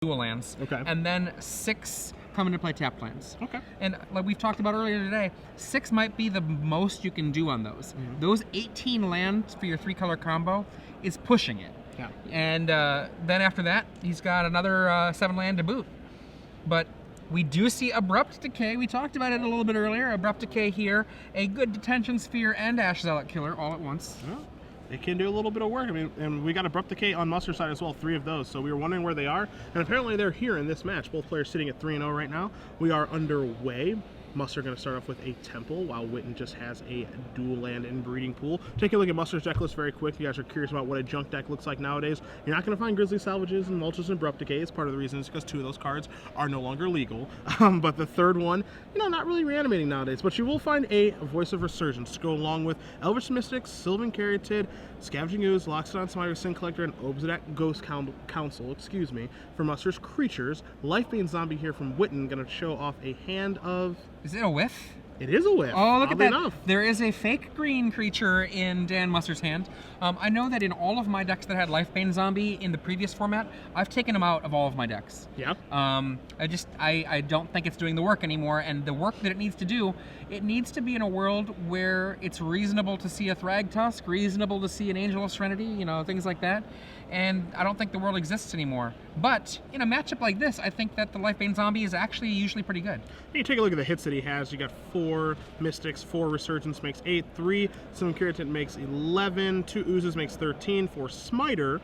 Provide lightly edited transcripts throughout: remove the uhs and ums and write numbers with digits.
dual lands. Okay. And then 6 come into play tapped lands. Okay. And like we've talked about earlier today, 6 might be the most you can do on those. Those 18 lands for your 3-color combo is pushing it. Yeah. And then after that, he's got another 7 land to boot. But we do see Abrupt Decay. We talked about it a little bit earlier. Abrupt Decay here, a good Detention Sphere and Ash Zealot Killer all at once. Yeah. They can do a little bit of work. I mean, and we got Abrupt Decay on Musser's side as well, 3 of those. So we were wondering where they are, and apparently they're here in this match. Both players sitting at 3-0 right now. We are underway. Musser going to start off with a Temple, while Witton just has a dual land and breeding pool. Take a look at Musser's deck list very quick. You guys are curious about what a junk deck looks like nowadays. You're not going to find Grizzly Salvages and Mulches and Abrupt Decay. Part of the reason is because 2 of those cards are no longer legal. But the third one, not really reanimating nowadays. But you will find a Voice of Resurgence to go along with Elvish Mystics, Sylvan Caryatid, Scavenging Ooze, Loxodon Smiter, Sin Collector, and Obsidian Ghost Council, for Musser's creatures. Lifebane Zombie here from Witton, going to show off a hand of... Is it a whiff? It is a whiff. Oh, look at that. Enough. There is a fake green creature in Dan Musser's hand. I know that in all of my decks that had Lifebane Zombie in the previous format, I've taken them out of all of my decks. Yeah. I don't think it's doing the work anymore, and the work that it needs to do, it needs to be in a world where it's reasonable to see a Thragtusk, reasonable to see an Angel of Serenity, things like that. And I don't think the world exists anymore. But in a matchup like this, I think that the Lifebane Zombie is actually usually pretty good. You take a look at the hits that he has. You got 4 Mystics, 4 Resurgence makes 8, 3 Sylvan Caryatid makes 11, 2 Oozes makes 13, 4 Smiter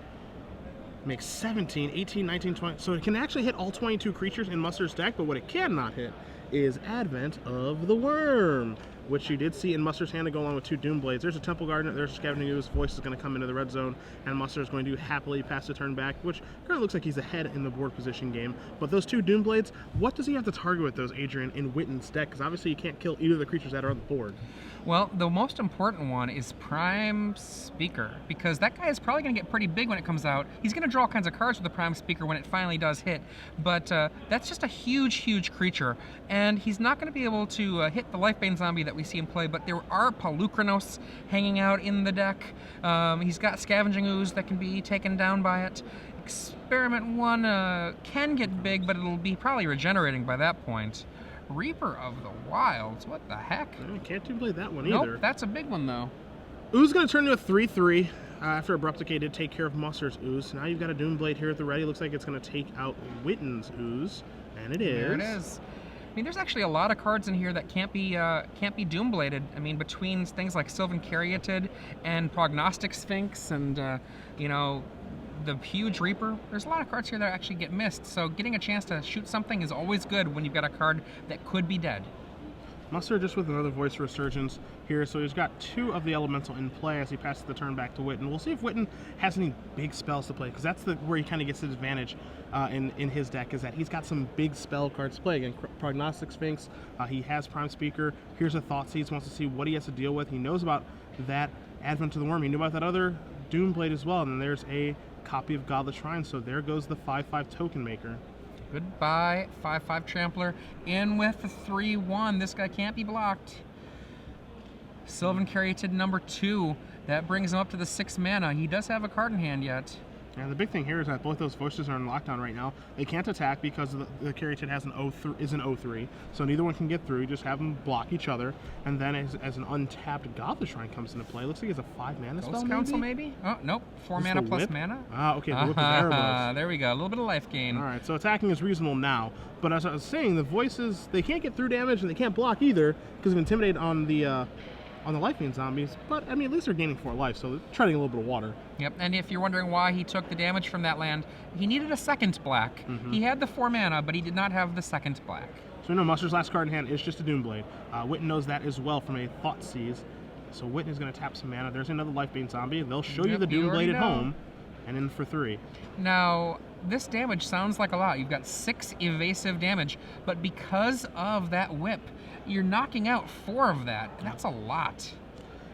makes 17, 18, 19, 20. So it can actually hit all 22 creatures in Musser's deck, but what it cannot hit is Advent of the Worm, which you did see in Musser's hand to go along with 2 Doomblades. There's a Temple Gardener, there's a Scavenging Ooze, Voice is going to come into the red zone, and Musser is going to happily pass the turn back, which currently looks like he's ahead in the board position game. But those 2 Doomblades, what does he have to target with those, Adrian, in Witton's deck? Because obviously you can't kill either of the creatures that are on the board. Well, the most important one is Prime Speaker, because that guy is probably going to get pretty big when it comes out. He's going to draw all kinds of cards with the Prime Speaker when it finally does hit, but that's just a huge, huge creature, and he's not going to be able to hit the Lifebane Zombie that we see him play, but there are Polukranos hanging out in the deck. He's got Scavenging Ooze that can be taken down by it. Experiment 1 can get big, but it'll be probably regenerating by that point. Reaper of the Wilds, what the heck? I can't Doomblade that one Nope, either. that's a big one though. Ooze going to turn into a 3-3 after Abrupt Decay did take care of Musser's Ooze. Now you've got a Doomblade here at the ready. Looks like it's going to take out Witton's Ooze, and it is. There it is. I mean, there's actually a lot of cards in here that can't be Doombladed. I mean, between things like Sylvan Caryatid and Prognostic Sphinx and the huge Reaper, there's a lot of cards here that actually get missed, so getting a chance to shoot something is always good when you've got a card that could be dead. Musser just with another Voice Resurgence here, so he's got 2 of the Elemental in play as he passes the turn back to Witton. We'll see if Witton has any big spells to play, because that's where he kind of gets his advantage in his deck, is that he's got some big spell cards to play. Again, Prognostic Sphinx, he has Prime Speaker, here's a Thoughtseize, wants to see what he has to deal with. He knows about that Advent of the Worm, he knew about that other Doomblade as well, and then there's a copy of Godless Shrine, so there goes the 5/5 token maker. Goodbye, 5/5 Trampler. In with the 3/1. This guy can't be blocked. Sylvan Caryatid number 2. That brings him up to the 6 mana. He does have a card in hand yet. And the big thing here is that both those voices are in lockdown right now. They can't attack because the Caryatid has an 0-3, so neither one can get through. You just have them block each other, and then as an untapped Godless Shrine comes into play, looks like it's a 5 mana spell. Ghost Council maybe? Oh nope, 4 mana plus whip? mana. Ah, okay, the Whip of Erebos. There we go, a little bit of life gain. All right, so attacking is reasonable now, but as I was saying, the voices, they can't get through damage and they can't block either because of Intimidate on the Lifebane Zombies, but I mean, at least they're gaining 4 life, so they're treading a little bit of water. Yep, and if you're wondering why he took the damage from that land, he needed a second black. He had the 4 mana, but he did not have the second black. So we know Musser's last card in hand is just a Doomblade. Witton knows that as well from a Thoughtseize. So Witton is going to tap some mana. There's another Lifebane Zombie. They'll show you the Doomblade at home, and in for 3. Now, this damage sounds like a lot. You've got 6 evasive damage, but because of that whip, you're knocking out 4 of that. That's a lot.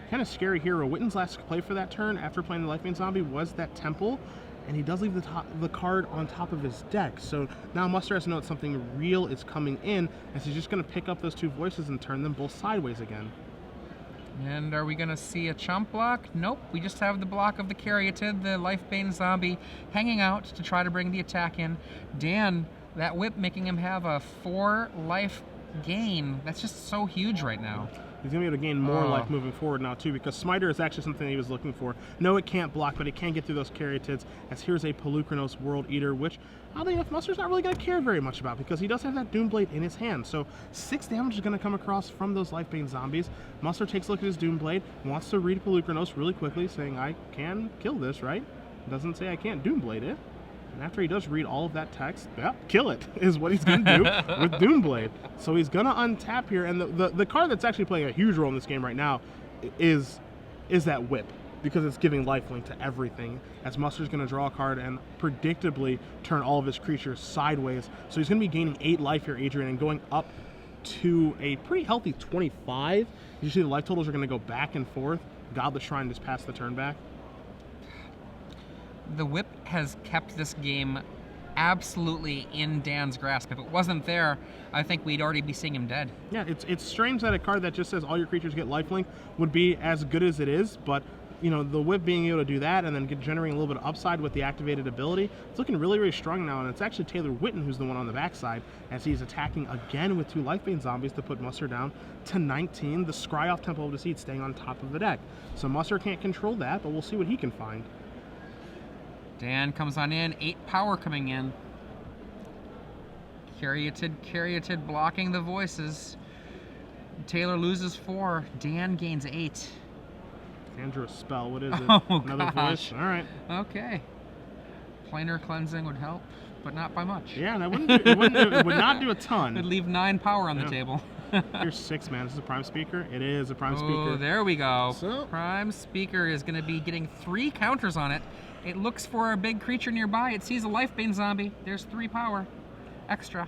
Kind of scary here. Witton's last play for that turn after playing the Lifebane Zombie was that Temple, and he does leave the card on top of his deck. So now Musser has to know that something real is coming in, as he's just going to pick up those 2 voices and turn them both sideways again. And are we going to see a chump block? Nope. We just have the block of the Caryatid, the Life-Bane zombie, hanging out to try to bring the attack in. Dan, that whip making him have a 4 life gain. That's just so huge right now. He's going to be able to gain more life moving forward now, too, because Smiter is actually something he was looking for. No, it can't block, but it can get through those Caryatids, as here's a Pelucranos World Eater, which, oddly enough, Musser's not really going to care very much about, because he does have that Doomblade in his hand. So 6 damage is going to come across from those Life-Bane zombies. Musser takes a look at his Doomblade, wants to read Pelucranos really quickly, saying, I can kill this, right? Doesn't say I can't Doomblade it. And after he does read all of that text, yeah, kill it is what he's going to do with Doomblade. So he's going to untap here, and the card that's actually playing a huge role in this game right now is that whip, because it's giving lifelink to everything, as Musser's going to draw a card and predictably turn all of his creatures sideways. So he's going to be gaining 8 life here, Adrian, and going up to a pretty healthy 25. You see the life totals are going to go back and forth. Godless Shrine just passed the turn back. The whip has kept this game absolutely in Dan's grasp. If it wasn't there, I think we'd already be seeing him dead. Yeah, it's strange that a card that just says all your creatures get lifelink would be as good as it is, but you know, the whip being able to do that and then generating a little bit of upside with the activated ability, it's looking really, really strong now, and it's actually Taylor Witton who's the one on the backside, as he's attacking again with 2 Life-Bane zombies to put Musser down to 19. The Scry off Temple of Deceit staying on top of the deck. So Musser can't control that, but we'll see what he can find. Dan comes on in, 8 power coming in. Caryatid blocking the voices. Taylor loses 4. Dan gains 8. Dan drew a spell. What is it? Oh, Another gosh. voice? All right. Okay. Planar cleansing would help, but not by much. Yeah, that it would not do a ton. It'd leave 9 power on the table. Here's 6, man. Is this a Prime Speaker? It is a Prime Speaker. Oh, there we go. So, Prime Speaker is going to be getting 3 counters on it. It looks for a big creature nearby. It sees a Life-Bane zombie. There's 3 power extra.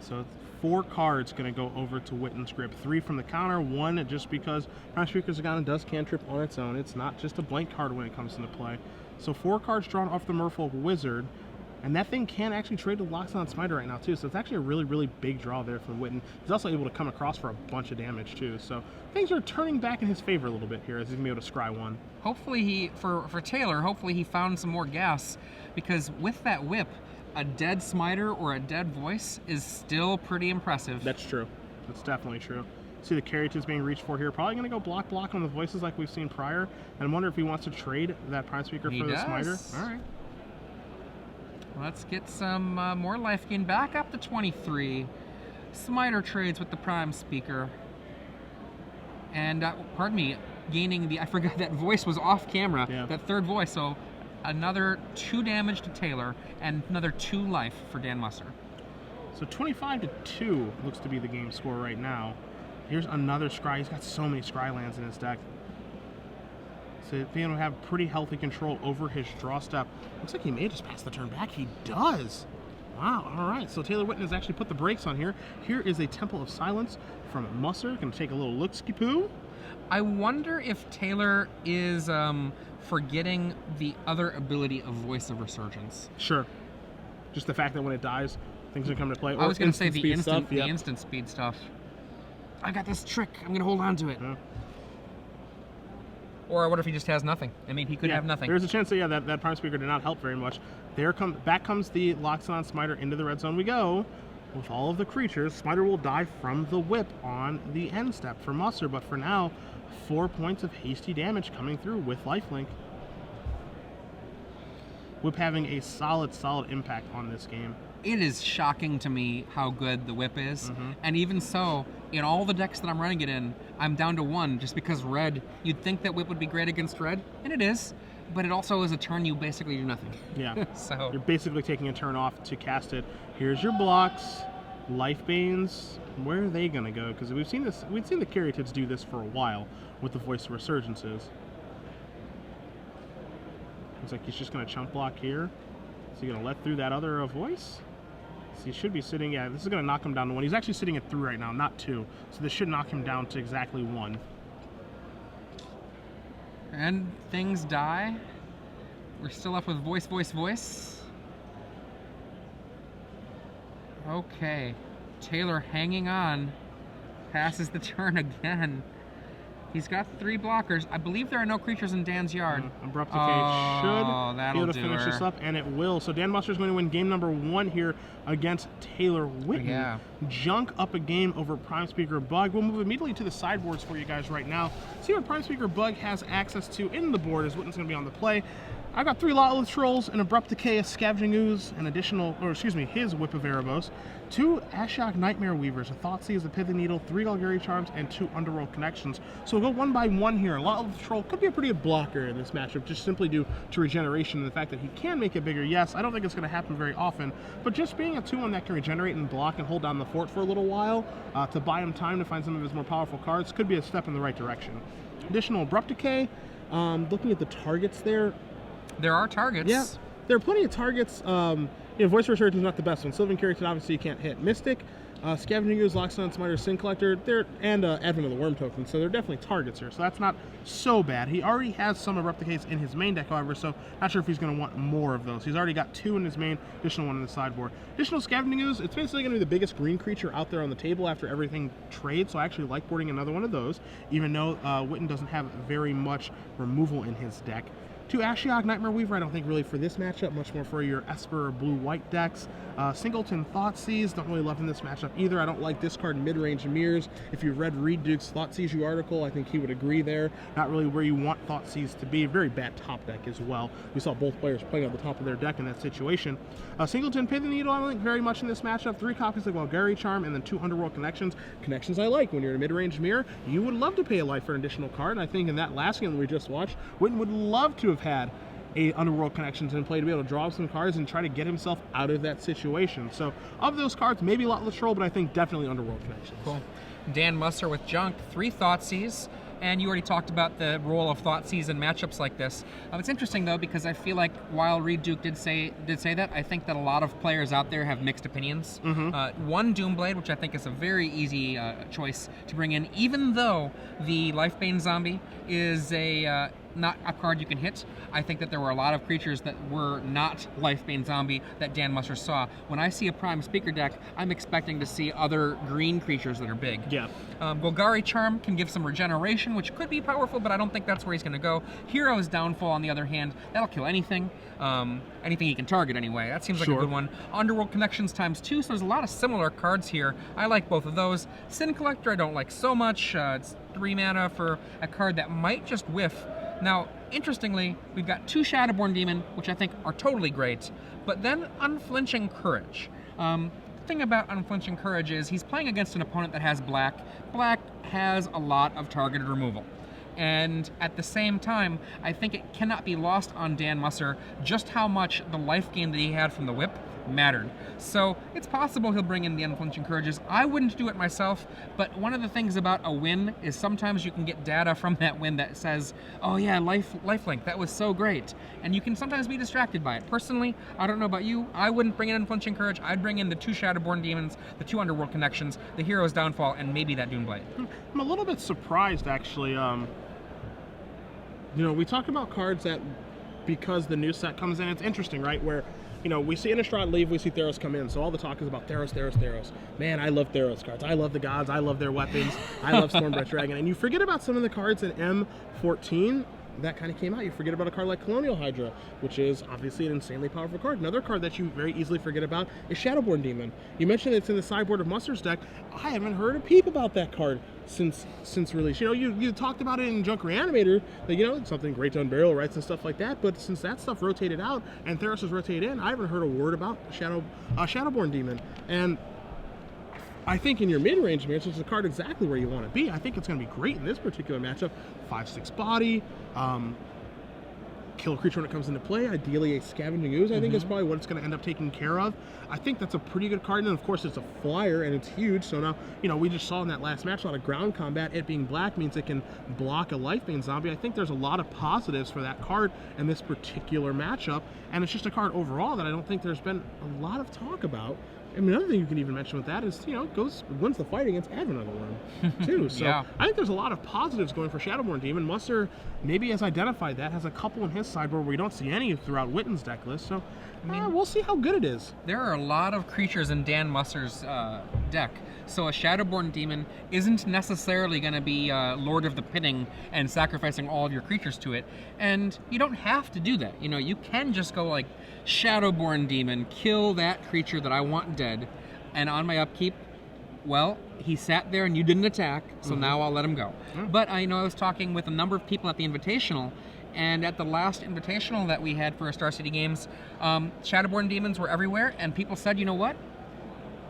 So 4 cards going to go over to Witton's grip. 3 from the counter, 1 just because Prime Speaker Zagana does cantrip on its own. It's not just a blank card when it comes into play. So 4 cards drawn off the Merfolk Wizard. And that thing can actually trade to Loxodon Smiter right now, too. So it's actually a really, really big draw there for Witton. He's also able to come across for a bunch of damage, too. So things are turning back in his favor a little bit here, as he's going to be able to scry 1. Hopefully, for Taylor, hopefully he found some more gas. Because with that whip, a dead Smiter or a dead voice is still pretty impressive. That's true. That's definitely true. See the Caryatids being reached for here. Probably going to go block on the voices like we've seen prior. And I wonder if he wants to trade that Prime Speaker for the Smiter. All right. Let's get some more life gain back up to 23. Smiter trades with the Prime Speaker. And, pardon me, gaining the... I forgot that voice was off camera. Yeah. That third voice. So another 2 damage to Taylor and another 2 life for Dan Musser. So 25-2 looks to be the game score right now. Here's another Scry. He's got so many Scry lands in his deck. So being able to have pretty healthy control over his draw step. Looks like he may just pass the turn back. He does. Wow, all right. So Taylor Witton has actually put the brakes on here. Here is a Temple of Silence from Musser. Going to take a little look-ski-poo. I wonder if Taylor is forgetting the other ability of Voice of Resurgence. Sure. Just the fact that when it dies, things are coming to play. I was going to say the instant, stuff. Yep. The instant speed stuff. I got this trick. I'm going to hold on to it. Yeah. Or what if he just has nothing? I mean, he could have nothing. There's a chance that, that Prime Speaker did not help very much. Back comes the Loxodon Smiter. Into the red zone we go. With all of the creatures, Smiter will die from the whip on the end step for Musser. But for now, 4 points of hasty damage coming through with lifelink. Whip having a solid impact on this game. It is shocking to me how good the whip is. Mm-hmm. And even so, in all the decks that I'm running it in, I'm down to 1 just because red. You'd think that whip would be great against red, and it is. But it also is a turn you basically do nothing. Yeah. So you're basically taking a turn off to cast it. Here's your blocks. Life-Banes. Where are they going to go? Because we've seen the Caryatids do this for a while with the Voice of Resurgences. Looks like he's just going to chump block here. Is he going to let through that other voice? So he should be sitting, yeah, this is going to knock him down to 1. He's actually sitting at 3 right now, not 2. So this should knock him down to exactly 1. And things die. We're still up with voice. Okay. Taylor hanging on. Passes the turn again. He's got 3 blockers. I believe there are no creatures in Dan's yard. Abrupt Decay should be able to finish her. this up, and it will. So Dan Musser is going to win game number 1 here against Taylor Witton. Yeah. Junk up a game over Prime Speaker Bug. We'll move immediately to the sideboards for you guys right now. See what Prime Speaker Bug has access to in the board as Witton's going to be on the play. I've got 3 Lotless Trolls, an Abrupt Decay, a Scavenging Ooze, an additional, or excuse me, his Whip of Erebos, 2 Ashiok Nightmare Weavers, a Thoughtseize, a Pithing Needle, 3 Golgari Charms, and 2 Underworld Connections. So we'll go one by one here. Lotless Troll could be a pretty good blocker in this matchup, just simply due to regeneration and the fact that he can make it bigger. Yes, I don't think it's going to happen very often, but just being a 2-1 that can regenerate and block and hold down the fort for a little while to buy him time to find some of his more powerful cards could be a step in the right direction. Additional Abrupt Decay, looking at the targets there, there are targets. Yeah, there are plenty of targets. Voice Resurgence is not the best one. Sylvan Character obviously you can't hit. Mystic, Scavenging Ooze, Lockstone, Smiter, Sin Collector, and Advent of the Worm token. So they're definitely targets here. So that's not so bad. He already has some Abrupt Decays in his main deck, however, so not sure if he's going to want more of those. He's already got 2 in his main, additional 1 in the sideboard. Additional Scavenging Ooze, it's basically going to be the biggest green creature out there on the table after everything trades, so I actually like boarding another one of those, even though Witton doesn't have very much removal in his deck. 2 Ashiok Nightmare Weaver, I don't think really for this matchup, much more for your Esper or blue-white decks. Singleton Thoughtseize, don't really love in this matchup either. I don't like discard mid-range mirrors. If you've read Reed Duke's Thoughtseize article, I think he would agree there. Not really where you want Thoughtseize to be. Very bad top deck as well. We saw both players playing on the top of their deck in that situation. Singleton Pithing Needle, I don't think very much in this matchup. 3 copies of Golgari Charm, and then 2 Underworld Connections. Connections I like. When you're in a mid-range mirror, you would love to pay a life for an additional card, and I think in that last game that we just watched, Witton would love to have had a Underworld Connections in play to be able to draw some cards and try to get himself out of that situation. So of those cards, maybe Lotless Troll, but I think definitely Underworld Connections. Cool. Dan Musser with Junk, 3 Thoughtseize, and you already talked about the role of Thoughtseize in matchups like this. It's interesting though, because I feel like while Reed Duke did say that, I think that a lot of players out there have mixed opinions. One Doomblade, which I think is a very easy choice to bring in, even though the Lifebane Zombie is not a card you can hit. I think that there were a lot of creatures that were not Lifebane Zombie that Dan Musser saw. When I see a Prime Speaker deck, I'm expecting to see other green creatures that are big. Yeah. Golgari Charm can give some regeneration, which could be powerful, but I don't think that's where he's going to go. Hero's Downfall, on the other hand, that'll kill anything. Anything he can target anyway. That seems like a good one. Underworld Connections ×2, so there's a lot of similar cards here. I like both of those. Sin Collector I don't like so much. It's 3 mana for a card that might just whiff. Now, interestingly, we've got 2 Shadowborn Demon, which I think are totally great, but then Unflinching Courage. The thing about Unflinching Courage is he's playing against an opponent that has black. Black has a lot of targeted removal. And at the same time, I think it cannot be lost on Dan Musser just how much the life gain that he had from the whip mattered. So it's possible he'll bring in the Unflinching Courages. I wouldn't do it myself, but one of the things about a win is sometimes you can get data from that win that says, oh yeah, lifelink, that was so great. And you can sometimes be distracted by it. Personally, I don't know about you, I wouldn't bring in Unflinching Courage. I'd bring in the 2 Shadowborn Demons, the 2 Underworld Connections, the Hero's Downfall, and maybe that Doomblade. I'm a little bit surprised, actually. We talk about cards that, because the new set comes in, it's interesting, right? Where, we see Innistrad leave, we see Theros come in, so all the talk is about Theros, Theros, Theros. Man, I love Theros cards. I love the gods, I love their weapons, I love Stormbreath Dragon. And you forget about some of the cards in M14 that kind of came out. You forget about a card like Colonial Hydra, which is obviously an insanely powerful card. Another card that you very easily forget about is Shadowborn Demon. You mentioned it's in the sideboard of Musser's deck. I haven't heard a peep about that card since release. You talked about it in Junk Reanimator, that it's something Great to Unburial rights and stuff like that, but since that stuff rotated out and Theros was rotated in, I haven't heard a word about Shadowborn Demon. And I think in your mid-range match, it's a card exactly where you want to be. I think it's going to be great in this particular matchup. 5/6 body, kill a creature when it comes into play, ideally a Scavenging Ooze, I think is probably what it's going to end up taking care of. I think that's a pretty good card, and of course it's a flyer and it's huge, so now, we just saw in that last match a lot of ground combat. It being black means it can block a Lifebane Zombie. I think there's a lot of positives for that card in this particular matchup, and it's just a card overall that I don't think there's been a lot of talk about. I mean, another thing you can even mention with that is, wins the fight against Advent of the Worm, too. So yeah. I think there's a lot of positives going for Shadowborn Demon. Musser maybe has identified that, has a couple in his this sideboard we don't see any throughout Witton's deck list. So we'll see how good it is. There are a lot of creatures in Dan Musser's deck, so a Shadowborn Demon isn't necessarily going to be Lord of the Pitting and sacrificing all of your creatures to it, and you don't have to do that. You know, you can just go like Shadowborn Demon, kill that creature that I want dead, and on my upkeep, well, he sat there and you didn't attack, so now I'll let him go. But I know I was talking with a number of people at the Invitational, and at the last Invitational that we had for Star City Games, Shadowborn Demons were everywhere, and people said, you know what?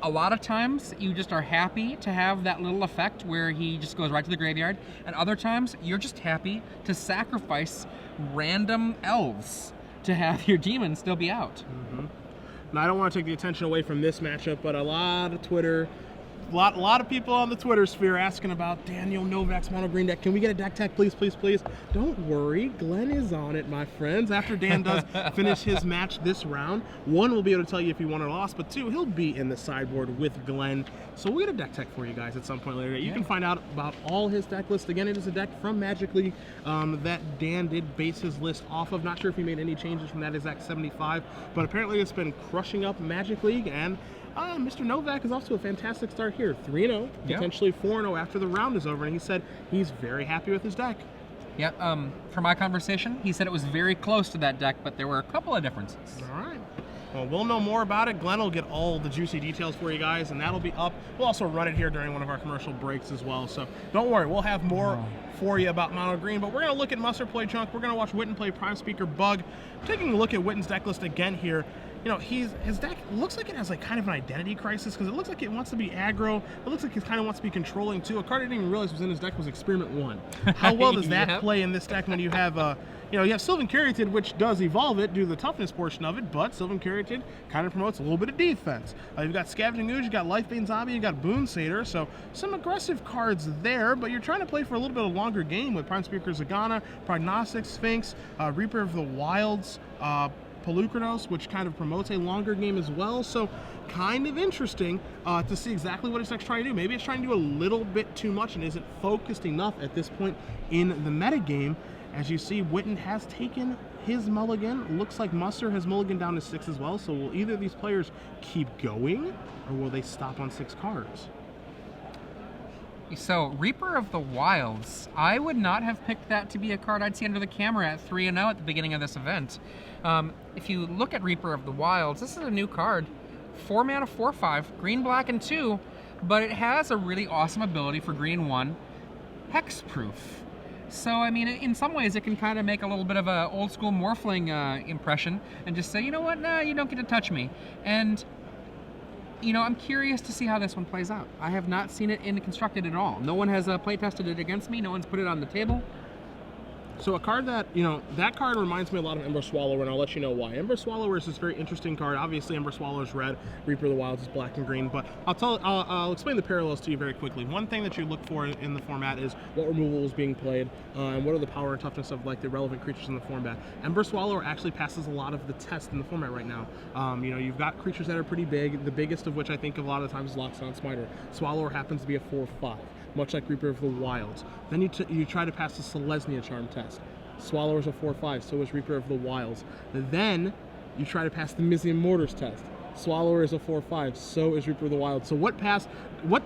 A lot of times you just are happy to have that little effect where he just goes right to the graveyard, and other times you're just happy to sacrifice random elves to have your demon still be out. Now, I don't want to take the attention away from this matchup, but a lot of Twitter, a lot of people on the Twitter sphere asking about Daniel Novak's mono green deck. Can we get a deck tech, please, please, please? Don't worry, Glenn is on it, my friends. After Dan does finish his match this round, one, we'll be able to tell you if he won or lost, but two, he'll be in the sideboard with Glenn. So we'll get a deck tech for you guys at some point later. You can find out about all his deck list. Again, it is a deck from Magic League that Dan did base his list off of. Not sure if he made any changes from that exact 75, but apparently it's been crushing up Magic League, and Mr. Novak is off to a fantastic start here. 3-0, potentially 4-0 after the round is over, and he said he's very happy with his deck. Yeah, for my conversation, he said it was very close to that deck, but there were a couple of differences. All right. Well, we'll know more about it. Glenn will get all the juicy details for you guys, and that'll be up. We'll also run it here during one of our commercial breaks as well, so don't worry. We'll have more for you about mono green, but we're going to look at Musser play Chunk. We're going to watch Witton play Prime Speaker Bug. Taking a look at Witton's deck list again here. You know, his deck looks like it has like kind of an identity crisis, because it looks like it wants to be aggro. It looks like it kind of wants to be controlling too. A card I didn't even realize was in his deck was Experiment 1. How well does that play in this deck when you have you have Sylvan Caryatid, which does evolve it, do the toughness portion of it, but Sylvan Caryatid kind of promotes a little bit of defense. You've got Scavenging Ooze, you've got Lifebane Zombie, you've got Boon Satyr, so some aggressive cards there, but you're trying to play for a little bit of longer game with Prime Speaker Zagana, Prognostic Sphinx, Reaper of the Wilds, Pelucranos, which kind of promotes a longer game as well, so kind of interesting to see exactly what his deck's trying to do. Maybe it's trying to do a little bit too much and isn't focused enough at this point in the metagame. As you see, Witton has taken his mulligan. Looks like Musser has mulligan down to 6 as well, so will either of these players keep going, or will they stop on 6 cards? So, Reaper of the Wilds, I would not have picked that to be a card I'd see under the camera at 3-0 at the beginning of this event. If you look at Reaper of the Wilds, this is a new card. 4 mana, 4/5, green, black, and 2, but it has a really awesome ability for green 1, hexproof. So, I mean, in some ways, it can kind of make a little bit of a old school Morphling impression and just say, you know what, nah, you don't get to touch me. And you know, I'm curious to see how this one plays out. I have not seen it in constructed at all. No one has play tested it against me. No one's put it on the table. So a card that, that card reminds me a lot of Ember Swallower, and I'll let you know why. Ember Swallower is this very interesting card. Obviously, Ember Swallower is red, Reaper of the Wilds is black and green, but I'll explain the parallels to you very quickly. One thing that you look for in the format is what removal is being played, and what are the power and toughness of like the relevant creatures in the format. Ember Swallower actually passes a lot of the test in the format right now. You've got creatures that are pretty big, the biggest of which I think a lot of the times is Loxodon Smiter. Swallower happens to be a 4/5. Much like Reaper of the Wilds. Then you try to pass the Selesnya Charm test. Swallower's a 4/5, so is Reaper of the Wilds. Then you try to pass the Mizium Mortars test. Swallower is a 4/5, so is Reaper of the Wilds. So what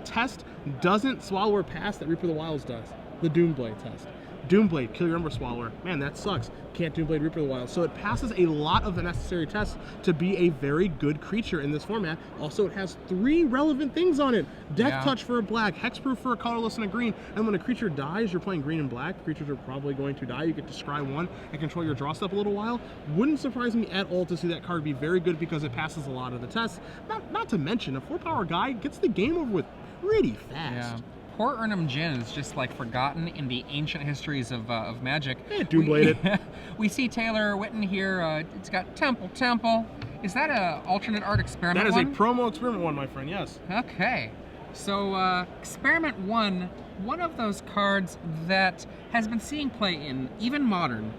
test doesn't Swallower pass that Reaper of the Wilds does? The Doomblade test. Doomblade, kill your Ember Swallower. Man, that sucks. Can't Doomblade Reaper of the Wild. So it passes a lot of the necessary tests to be a very good creature in this format. Also, it has 3 relevant things on it. Death Touch for a black, Hexproof for a colorless and a green. And when a creature dies, you're playing green and black. Creatures are probably going to die. You get to scry 1 and control your draw step a little while. Wouldn't surprise me at all to see that card be very good because it passes a lot of the tests. Not to mention, a 4-power guy gets the game over with pretty fast. Yeah. Poor Urnam Jin is just like forgotten in the ancient histories of Magic. Doombladed. We see Taylor Witton here. It's got Temple. Is that a alternate art Experiment 1? That is a promo Experiment 1, my friend, yes. Okay. So Experiment 1, one of those cards that has been seeing play in even Modern,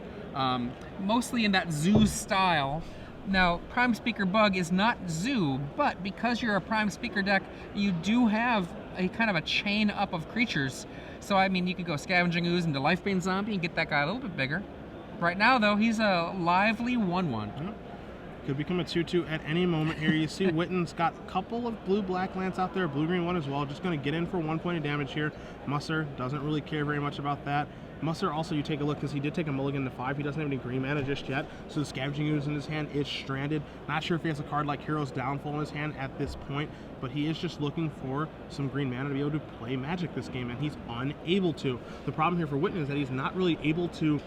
mostly in that Zoo style. Now, Prime Speaker Bug is not Zoo, but because you're a Prime Speaker deck, you do have a kind of a chain up of creatures. So, I mean, you could go Scavenging Ooze into Lifebane Zombie and get that guy a little bit bigger. Right now, though, he's a lively 1/1. Yep. Could become a 2/2 at any moment here. You see Witton's got a couple of blue-black lands out there, blue-green one as well. Just going to get in for 1 point of damage here. Musser doesn't really care very much about that. Musser also, you take a look, because he did take a mulligan to 5. He doesn't have any green mana just yet, so the Scavenging Ooze in his hand is stranded. Not sure if he has a card like Hero's Downfall in his hand at this point, but he is just looking for some green mana to be able to play Magic this game, and he's unable to. The problem here for Witton is that he's not really able to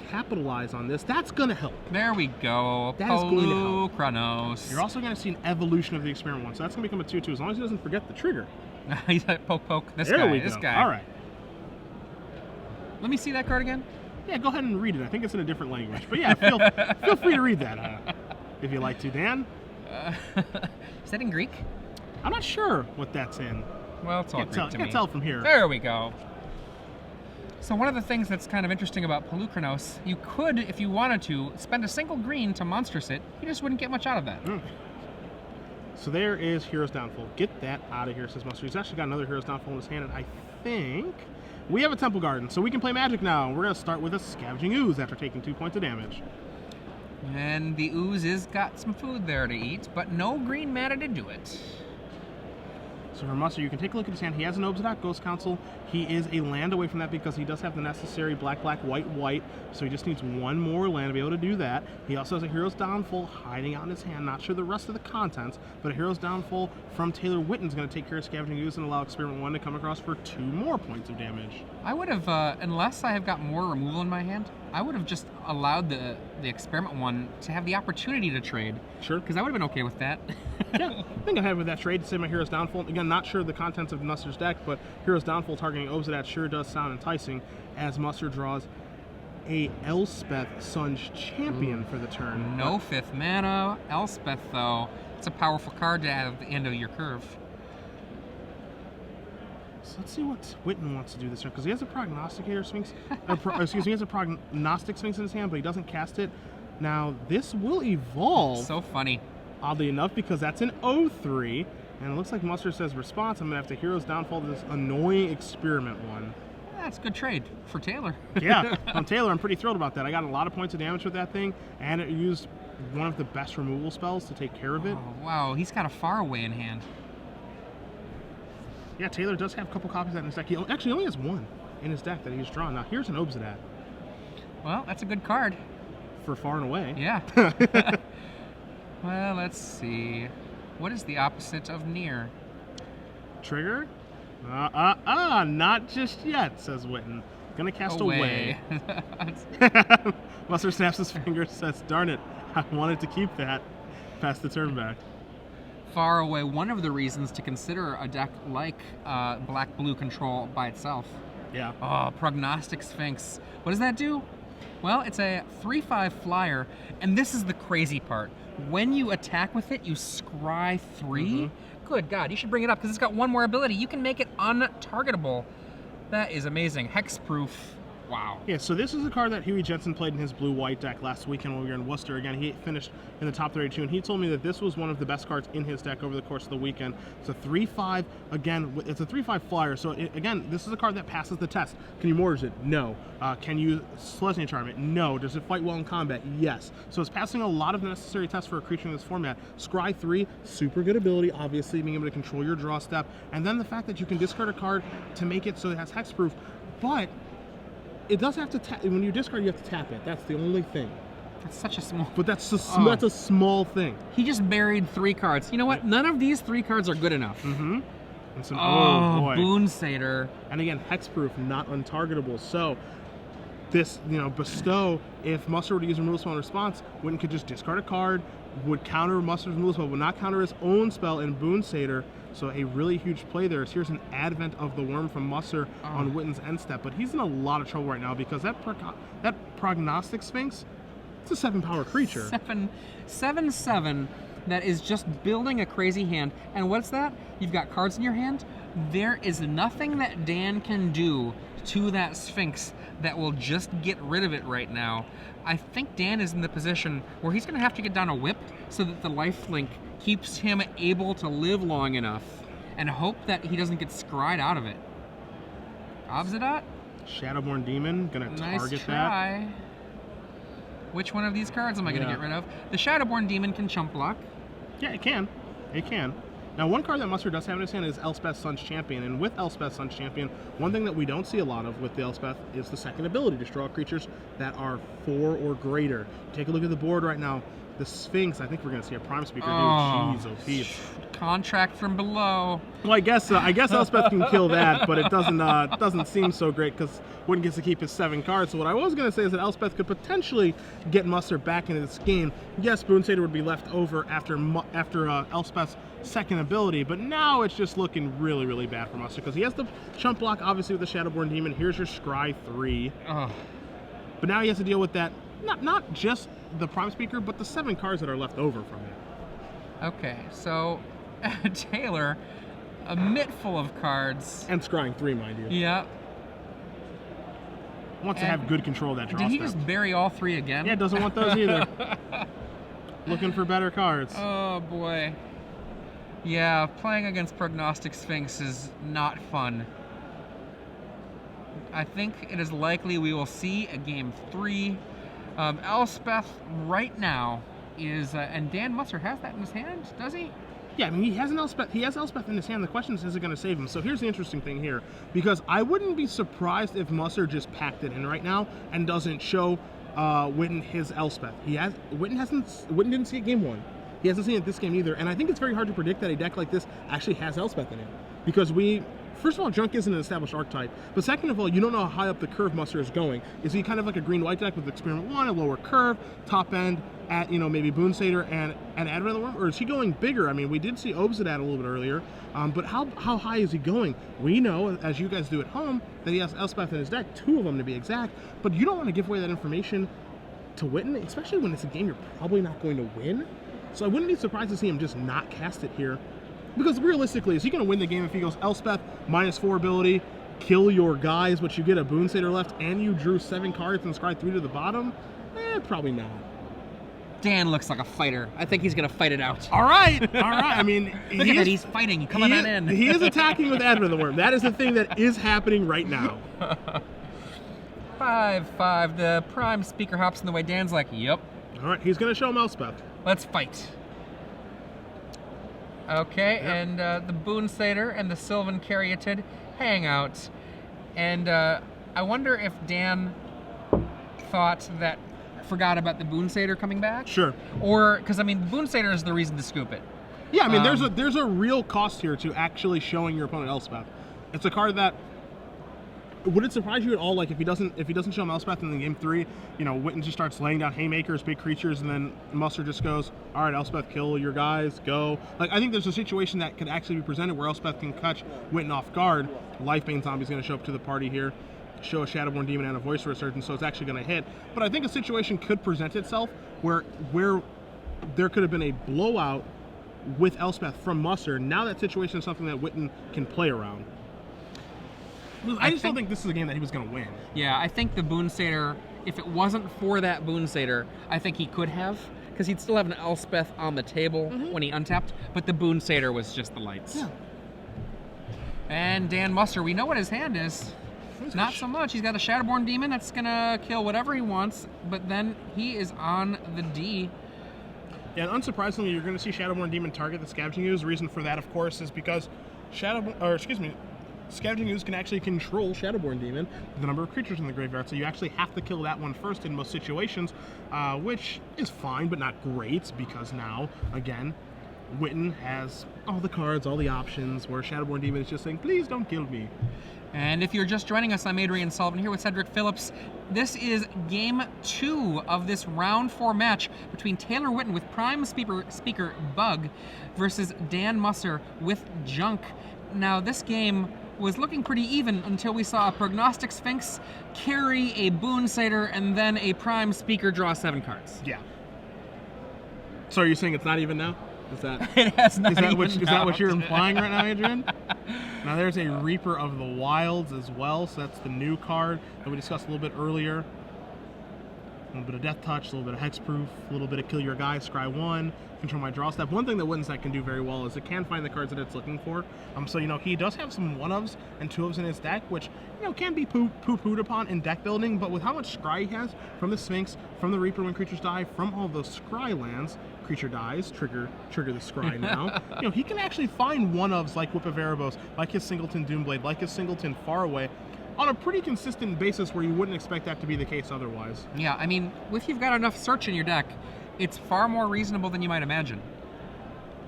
capitalize on this. That's going to help. There we go. That is going to help. Chronos. You're also going to see an evolution of the Experiment 1, so that's going to become a 2/2 as long as he doesn't forget the trigger. He's like, poke, poke. This There guy. we go. This guy. All right. Let me see that card again. Yeah, go ahead and read it. I think it's in a different language. But yeah, feel free to read that if you like to. Dan? Is that in Greek? I'm not sure what that's in. Well, it's all Greek to me. Can't tell from here. There we go. So one of the things that's kind of interesting about Polukranos, you could, if you wanted to, spend a single green to monstrous it. You just wouldn't get much out of that. So there is Hero's Downfall. Get that out of here, says Musser. He's actually got another Hero's Downfall in his hand, and I think we have a Temple Garden, so we can play Magic now. We're going to start with a Scavenging Ooze after taking 2 points of damage. And the Ooze has got some food there to eat, but no green mana to do it. So for Musser, you can take a look at his hand. He has an Obsidian Ghost Council. He is a land away from that because he does have the necessary black, black, white, white. So he just needs one more land to be able to do that. He also has a Hero's Downfall hiding out in his hand. Not sure the rest of the contents, but a Hero's Downfall from Taylor Witton is going to take care of Scavenging Ooze and allow Experiment 1 to come across for 2 more points of damage. I would have, unless I have got more removal in my hand, I would have just allowed the Experiment 1 to have the opportunity to trade. Sure. Because I would have been okay with that. Yeah, I think I'm happy with that trade to save my Hero's Downfall. Again, not sure the contents of Musser's deck, but Hero's Downfall targeting Obsidian sure does sound enticing as Musser draws a Elspeth Sun's Champion for the turn. No 5th mana. Elspeth, though, it's a powerful card to add at the end of your curve. So let's see what Witton wants to do this turn, because he has a Prognosticator Sphinx, excuse me, he has a Prognostic Sphinx in his hand, but he doesn't cast it. Now, this will evolve. So funny. Oddly enough, because that's an 0/3, and it looks like Musser says response. I'm going to have to Hero's Downfall to this annoying Experiment 1. That's a good trade for Taylor. Yeah, on Taylor, I'm pretty thrilled about that. I got a lot of points of damage with that thing, and it used one of the best removal spells to take care of it. Oh, wow, he's got a far away in hand. Yeah, Taylor does have a couple copies of that in his deck. He actually only has one in his deck that he's drawn. Now, here's an Obsidian. Well, that's a good card. For far and away. Yeah. Well, let's see. What is the opposite of near? Trigger? Not just yet, says Witton. Gonna cast away. Musser snaps his fingers, says, darn it, I wanted to keep that. Pass the turn back. Far away, one of the reasons to consider a deck like black-blue control by itself. Yeah. Oh, Prognostic Sphinx. What does that do? Well, it's a 3/5 flyer, and this is the crazy part. When you attack with it, you scry 3. Good God, you should bring it up because it's got one more ability. You can make it untargetable. That is amazing. Hexproof. Wow. Yeah, so this is a card that Huey Jensen played in his blue-white deck last weekend when we were in Worcester. Again, he finished in the top 32, and he told me that this was one of the best cards in his deck over the course of the weekend. It's a 3/5. Again, it's a 3/5 flyer, so again, this is a card that passes the test. Can you mortgage it? No. Can you Selesnya Charm it? No. Does it fight well in combat? Yes. So it's passing a lot of the necessary tests for a creature in this format. Scry 3, super good ability, obviously, being able to control your draw step, and then the fact that you can discard a card to make it so it has hexproof, but it does have to tap. When you discard, you have to tap it. That's the only thing. That's such a small... But that's a small thing. He just buried 3 cards. You know what? None of these 3 cards are good enough. And some, oh boy. Boon Satyr. And again, hexproof, not untargetable. So this, bestow, if Musser were to use a removal spell in response, Witton could just discard a card, would counter Musser's removal spell, would not counter his own spell in Boon Satyr. So a really huge play there. Here's an Advent of the Worm from Musser on Witton's end step, but he's in a lot of trouble right now because that Prognostic Sphinx, it's a 7-power creature. 7/7 that is just building a crazy hand. And what's that? You've got cards in your hand. There is nothing that Dan can do to that Sphinx that will just get rid of it right now. I think Dan is in the position where he's going to have to get down a whip so that the lifelink keeps him able to live long enough and hope that he doesn't get scryed out of it. Obsidian? Shadowborn Demon, gonna Nice target try. Which one of these cards am I going to Yeah. get rid of? The Shadowborn Demon can chump block. Yeah, it can. It can. Now, one card that Musser does have in his hand is Elspeth, Sun's Champion. And with Elspeth, Sun's Champion, one thing that we don't see a lot of with the Elspeth is the second ability, destroy all creatures that are 4 or greater. Take a look at the board right now. The Sphinx, I think we're going to see a Prime Speaker. Oh. Dude, jeez, oh, Pete. Contract from below. Well, I guess Elspeth can kill that, but it doesn't seem so great because Witton gets to keep his 7 cards. So what I was going to say is that Elspeth could potentially get Musser back into this game. Yes, Boonsader would be left over after Elspeth's second ability, but now it's just looking really, really bad for Musser because he has the chump block, obviously, with the Shadowborn Demon. Here's your Scry 3. Oh. But now he has to deal with that, not just the Prime Speaker, but the 7 cards that are left over from it. Okay, so Taylor, a mitt full of cards. And Scrying 3, mind you. Yeah. Wants to have good control of that draw Did he step. just bury all 3 again? Yeah, doesn't want those either. Looking for better cards. Oh boy. Yeah, playing against Prognostic Sphinx is not fun. I think it is likely we will see a game 3. Elspeth right now is, and Dan Musser has that in his hand, does he? Yeah, I mean, he has Elspeth in his hand. The question is it going to save him? So here's the interesting thing here, because I wouldn't be surprised if Musser just packed it in right now and doesn't show Witton his Elspeth. Witton didn't see it game 1. He hasn't seen it this game either, and I think it's very hard to predict that a deck like this actually has Elspeth in it, because first of all, Junk isn't an established archetype, but second of all, you don't know how high up the curve Musser is going. Is he kind of like a green-white deck with Experiment 1, a lower curve, top end at, maybe Boonsader and Advent of the Worm, or is he going bigger? I mean, we did see Obsidian a little bit earlier, but how high is he going? We know, as you guys do at home, that he has Elspeth in his deck, 2 of them to be exact, but you don't want to give away that information to Witton, especially when it's a game you're probably not going to win. So I wouldn't be surprised to see him just not cast it here. Because realistically, is he going to win the game if he goes Elspeth, -4 ability, kill your guys, but you get a Boonsader left, and you drew 7 cards and scry 3 to the bottom? Probably not. Dan looks like a fighter. I think he's going to fight it out. All right. I mean, Look at that, he's fighting. Coming on in. He is attacking with Advent of the Worm. That is the thing that is happening right now. 5/5. The Prime Speaker hops in the way. Dan's like, yep. All right, he's going to show him Elspeth. Let's fight. Okay, Yep. and the Boonsader and the Sylvan Caryatid hang out. And I wonder if Dan forgot about the Boonsader coming back? Sure. Or, because I mean, Boonsader is the reason to scoop it. Yeah, I mean, there's a real cost here to actually showing your opponent Elspeth. It's a card that, would it surprise you at all, like if he doesn't show him Elspeth in the game 3, Witton just starts laying down haymakers, big creatures, and then Musser just goes, all right, Elspeth, kill your guys, go. Like, I think there's a situation that could actually be presented where Elspeth can catch Witton off guard. Lifebane Zombie's going to show up to the party here, show a Shadowborn Demon and a Voice Resurgence, so it's actually going to hit. But I think a situation could present itself where there could have been a blowout with Elspeth from Musser. Now that situation is something that Witton can play around. I just don't think this is a game that he was going to win. Yeah, I think the Boonsader, if it wasn't for that Boonsader, I think he could have, because he'd still have an Elspeth on the table when he untapped, but the Boonsader was just the lights. Yeah. And Dan Musser, we know what his hand is. Not so much. He's got a Shadowborn Demon that's going to kill whatever he wants, but then he is on the D. Yeah, and unsurprisingly, you're going to see Shadowborn Demon target the Scavenging Ooze. The reason for that, of course, is because Scavenging Ooze can actually control Shadowborn Demon, the number of creatures in the graveyard, so you actually have to kill that one first in most situations, which is fine, but not great, because now, again, Witton has all the cards, all the options, where Shadowborn Demon is just saying, please don't kill me. And if you're just joining us, I'm Adrian Sullivan here with Cedric Phillips. This is Game 2 of this Round 4 match between Taylor Witton with Prime Speaker Bug versus Dan Musser with Junk. Now, this game was looking pretty even until we saw a Prognostic Sphinx carry a Boonsader and then a Prime Speaker draw 7 cards. Yeah. So are you saying it's not even now? Is that It has not even is that what you're out. implying right now, Adrian? Now there's a Reaper of the Wilds as well, so that's the new card that we discussed a little bit earlier. A little bit of Death Touch, a little bit of Hexproof, a little bit of Kill Your Guy, Scry 1, control my draw step. One thing that Witton's deck can do very well is it can find the cards that it's looking for. So, he does have some 1-ofs and 2-ofs in his deck, which, can be poo-pooed upon in deck building, but with how much Scry he has from the Sphinx, from the Reaper when creatures die, from all those Scry lands, creature dies, trigger the Scry now, he can actually find 1-ofs like Whip of Erebos, like his Singleton Doomblade, like his Singleton Faraway, on a pretty consistent basis where you wouldn't expect that to be the case otherwise. Yeah, I mean, if you've got enough search in your deck, it's far more reasonable than you might imagine.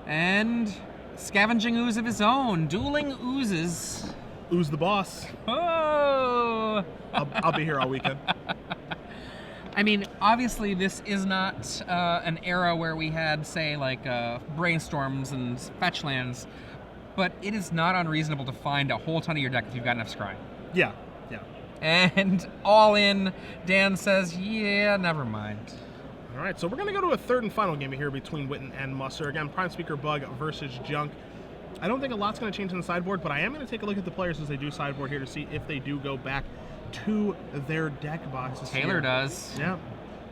And Scavenging Ooze of his own, Dueling Oozes. Ooze the boss. Oh! I'll be here all weekend. I mean, obviously this is not an era where we had, say, like brainstorms and fetch lands, but it is not unreasonable to find a whole ton of your deck if you've got enough Scry. Yeah. And all in, Dan says, yeah, never mind. All right, so we're going to go to a third and final game here between Witton and Musser. Again, Prime Speaker Bug versus Junk. I don't think a lot's going to change in the sideboard, but I am going to take a look at the players as they do sideboard here to see if they do go back to their deck boxes. Taylor does. Yeah.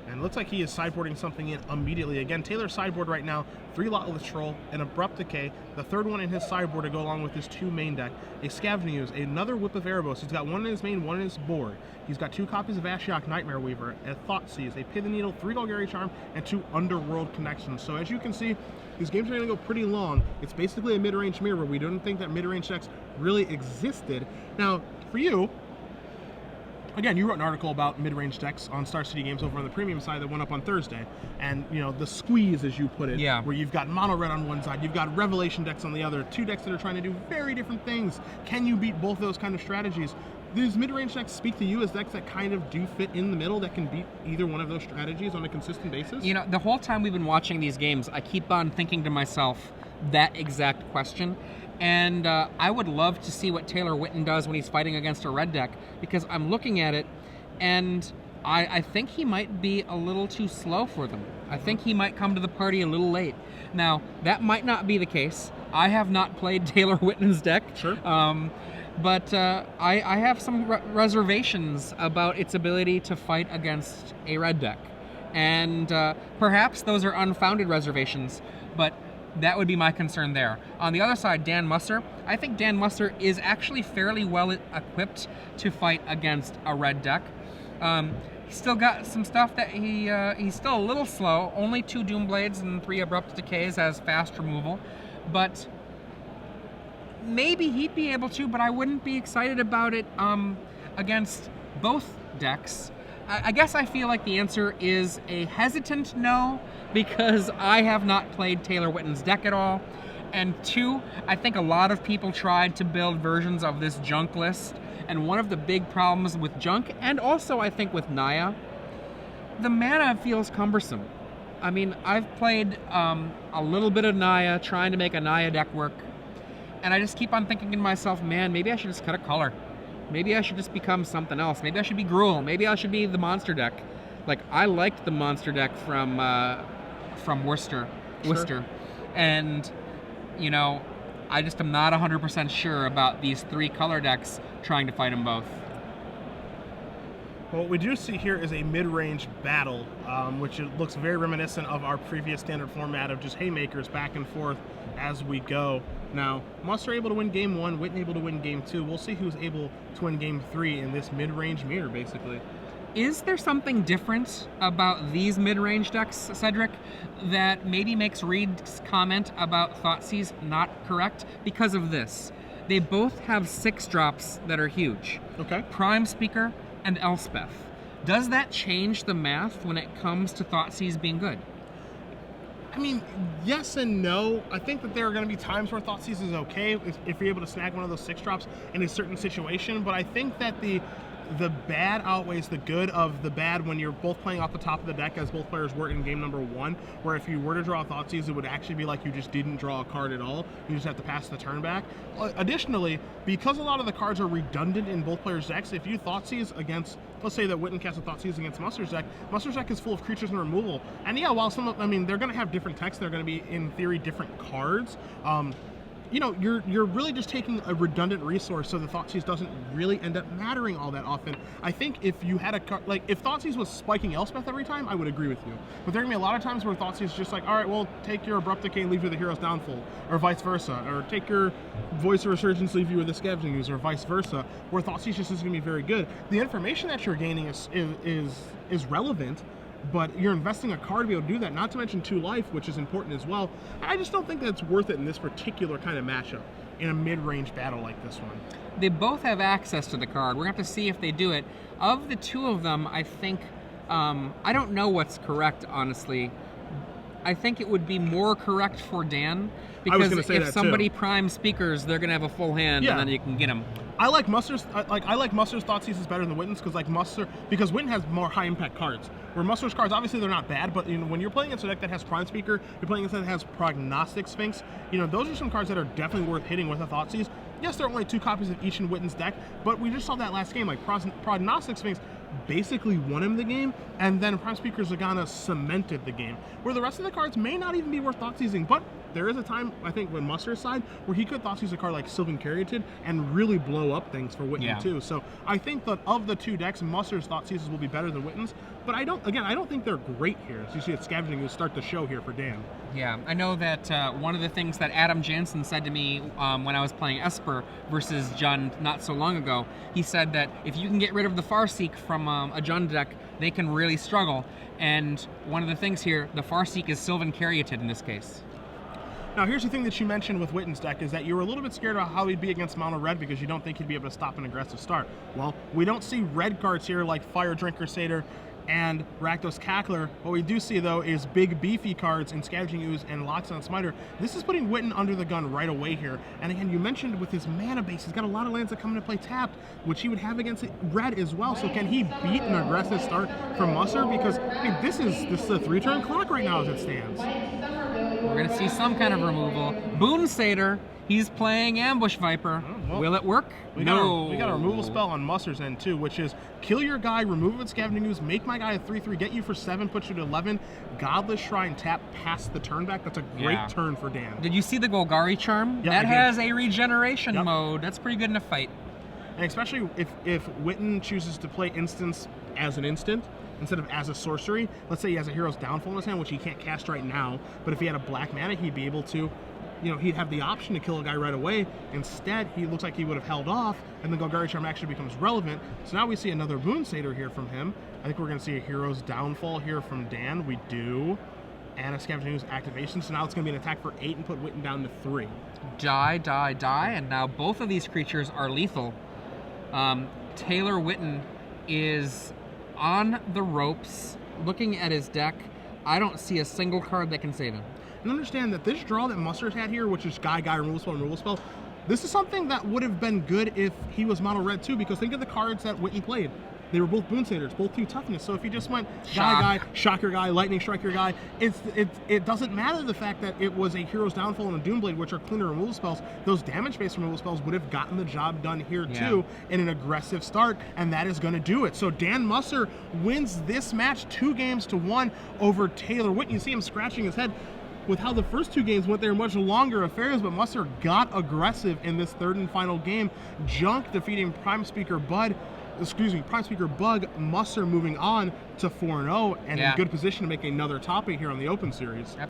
And it looks like he is sideboarding something in immediately. Again, Taylor's sideboard right now, 3 Lotless Troll, an Abrupt Decay, the third one in his sideboard to go along with his 2 main deck, a Scavenging Ooze, another Whip of Erebos. He's got 1 in his main, 1 in his board. He's got 2 copies of Ashiok Nightmare Weaver, a Thoughtseize, a Pithing Needle, 3 Golgari Charm, and 2 Underworld Connections. So as you can see, these games are going to go pretty long. It's basically a mid-range mirror. We don't think that mid-range decks really existed. Now, for you, again, you wrote an article about mid-range decks on Star City Games over on the premium side that went up on Thursday. And, the squeeze, as you put it, yeah, where you've got mono red on one side, you've got Revelation decks on the other, 2 decks that are trying to do very different things. Can you beat both those kind of strategies? These mid-range decks speak to you as decks that kind of do fit in the middle, that can beat either one of those strategies on a consistent basis? The whole time we've been watching these games, I keep on thinking to myself that exact question. And I would love to see what Taylor Witton does when he's fighting against a red deck, because I'm looking at it, and I think he might be a little too slow for them. I think he might come to the party a little late. Now, that might not be the case. I have not played Taylor Witton's deck. Sure. But I have some reservations about its ability to fight against a red deck. And perhaps those are unfounded reservations, but that would be my concern there. On the other side, Dan Musser. I think Dan Musser is actually fairly well equipped to fight against a red deck. He's still got some stuff that he's still a little slow. Only 2 Doomblades and 3 Abrupt Decays as fast removal. But maybe he'd be able to, but I wouldn't be excited about it against both decks. I guess I feel like the answer is a hesitant no, because I have not played Taylor Witton's deck at all. And 2, I think a lot of people tried to build versions of this Junk list, and one of the big problems with Junk, and also I think with Naya, the mana feels cumbersome. I mean, I've played a little bit of Naya, trying to make a Naya deck work, and I just keep on thinking to myself, man, maybe I should just cut a color. Maybe I should just become something else. Maybe I should be Gruul. Maybe I should be the monster deck. Like, I liked the monster deck from Worcester. Sure. And, I just am not 100% sure about these 3 color decks trying to fight them both. Well, what we do see here is a mid-range battle, which looks very reminiscent of our previous standard format of just haymakers back and forth as we go. Now, Musser able to win game 1, Witton able to win game 2. We'll see who's able to win game 3 in this mid-range mirror, basically. Is there something different about these mid-range decks, Cedric, that maybe makes Reed's comment about Thoughtseize not correct? Because of this. They both have 6 drops that are huge. Okay. Prime Speaker and Elspeth. Does that change the math when it comes to Thoughtseize being good? I mean, yes and no. I think that there are going to be times where Thoughtseize is okay if you're able to snag one of those 6 drops in a certain situation, but I think that the bad outweighs the good of the bad when you're both playing off the top of the deck, as both players were in game number 1, where if you were to draw a Thoughtseize, it would actually be like you just didn't draw a card at all. You just have to pass the turn back. Additionally, because a lot of the cards are redundant in both players' decks, if you Thoughtseize against, let's say that Witton casts a Thoughtseize against Musser's deck is full of creatures and removal. And yeah, while they're going to have different text, they're going to be, in theory, different cards. you know, you're really just taking a redundant resource, so the Thoughtseize doesn't really end up mattering all that often. I think if you had a like if Thoughtseize was spiking Elspeth every time, I would agree with you. But there are gonna be a lot of times where Thoughtseize is just like, all right, well, take your Abrupt Decay and leave you with the Hero's Downfall, or vice versa, or take your Voice of Resurgence, leave you with the Scavenging Ooze, or vice versa, where Thoughtseize just isn't gonna be very good. The information that you're gaining is relevant, but you're investing a card to be able to do that, not to mention 2 life, which is important as well. I just don't think that's worth it in this particular kind of matchup, in a mid-range battle like this one. They both have access to the card. We're going to have to see if they do it. Of the 2 of them, I think, I don't know what's correct, honestly. I think it would be more correct for Dan, because if somebody primes Speakers, they're going to have a full hand, and then you can get them. I like Musser's Thoughtseize is better than Witton's, because Witton has more high impact cards. Where Musser's cards, obviously they're not bad, but you know, when you're playing against a deck that has Prime Speaker, you're playing against a deck that has Prognostic Sphinx, you know, those are some cards that are definitely worth hitting with a Thoughtseize. Yes, there are only 2 copies of each in Witton's deck, but we just saw that last game, like Prognostic Sphinx basically won him the game, and then Prime Speaker Zagana cemented the game, where the rest of the cards may not even be worth Thoughtseizing, but there is a time, I think, when Musser's side, where he could Thoughtseize a card like Sylvan Caryatid and really blow up things for Witton too. So I think that of the 2 decks, Musser's Thoughtseizes will be better than Witton's, but I don't think they're great here. As you see, it's Scavenging will start the show here for Dan. Yeah, I know that one of the things that Adam Jansen said to me when I was playing Esper versus Jund not so long ago, he said that if you can get rid of the Farseek from a Jund deck, they can really struggle. And one of the things here, the Farseek is Sylvan Caryatid in this case. Now, here's the thing that you mentioned with Witton's deck, is that you were a little bit scared about how he'd be against mono red because you don't think he'd be able to stop an aggressive start. Well, we don't see red cards here like Fire Drinker Satyr and Rakdos Cackler. What we do see, though, is big, beefy cards in Scavenging Ooze and Loxodon Smiter. This is putting Witton under the gun right away here. And again, you mentioned with his mana base, he's got a lot of lands that come into play tapped, which he would have against red as well. So can he beat an aggressive start from Musser? Because I mean, this is a 3-turn clock right now as it stands. We're going to see some kind of removal. Boon Satyr, he's playing Ambush Viper. Well, will it work? We got a removal spell on Musser's end too, which is kill your guy, remove it with Scavenging Ooze, make my guy a 3/3, get you for 7, put you to 11, Godless Shrine, tap, pass the turn back. That's a great turn for Dan. Did you see the Golgari Charm? Yep, that has a regeneration mode. That's pretty good in a fight. And especially if Witton chooses to play Instance as an instant, instead of as a sorcery. Let's say he has a Hero's Downfall in his hand, which he can't cast right now, but if he had a black mana, he'd be able to, you know, he'd have the option to kill a guy right away. Instead, he looks like he would have held off, and the Golgari Charm actually becomes relevant. So now we see another Boon Satyr here from him. I think we're going to see a Hero's Downfall here from Dan. We do. And a Scavenging Ooze activation. So now it's going to be an attack for 8 and put Witton down to 3. Die, die, die, and now both of these creatures are lethal. Taylor Witton is on the ropes. Looking at his deck, I don't see a single card that can save him. And understand that this draw that Musser's had here, which is guy, removal spell, this is something that would have been good if he was mono red too, because think of the cards that Witton played. They were both Boon Satyrs, both 2 toughness. So if you just went guy, shock your guy, lightning strike your guy, it doesn't matter the fact that it was a Hero's Downfall and a Doomblade, which are cleaner removal spells. Those damage-based removal spells would have gotten the job done here too in an aggressive start, and that is going to do it. So Dan Musser wins this match 2-1 over Taylor Witton. You see him scratching his head with how the first 2 games went. They were much longer affairs, but Musser got aggressive in this 3rd and final game. Junk defeating Prime Speaker Bug. Musser moving on to 4-0 and in good position to make another top 8 here on the Open Series.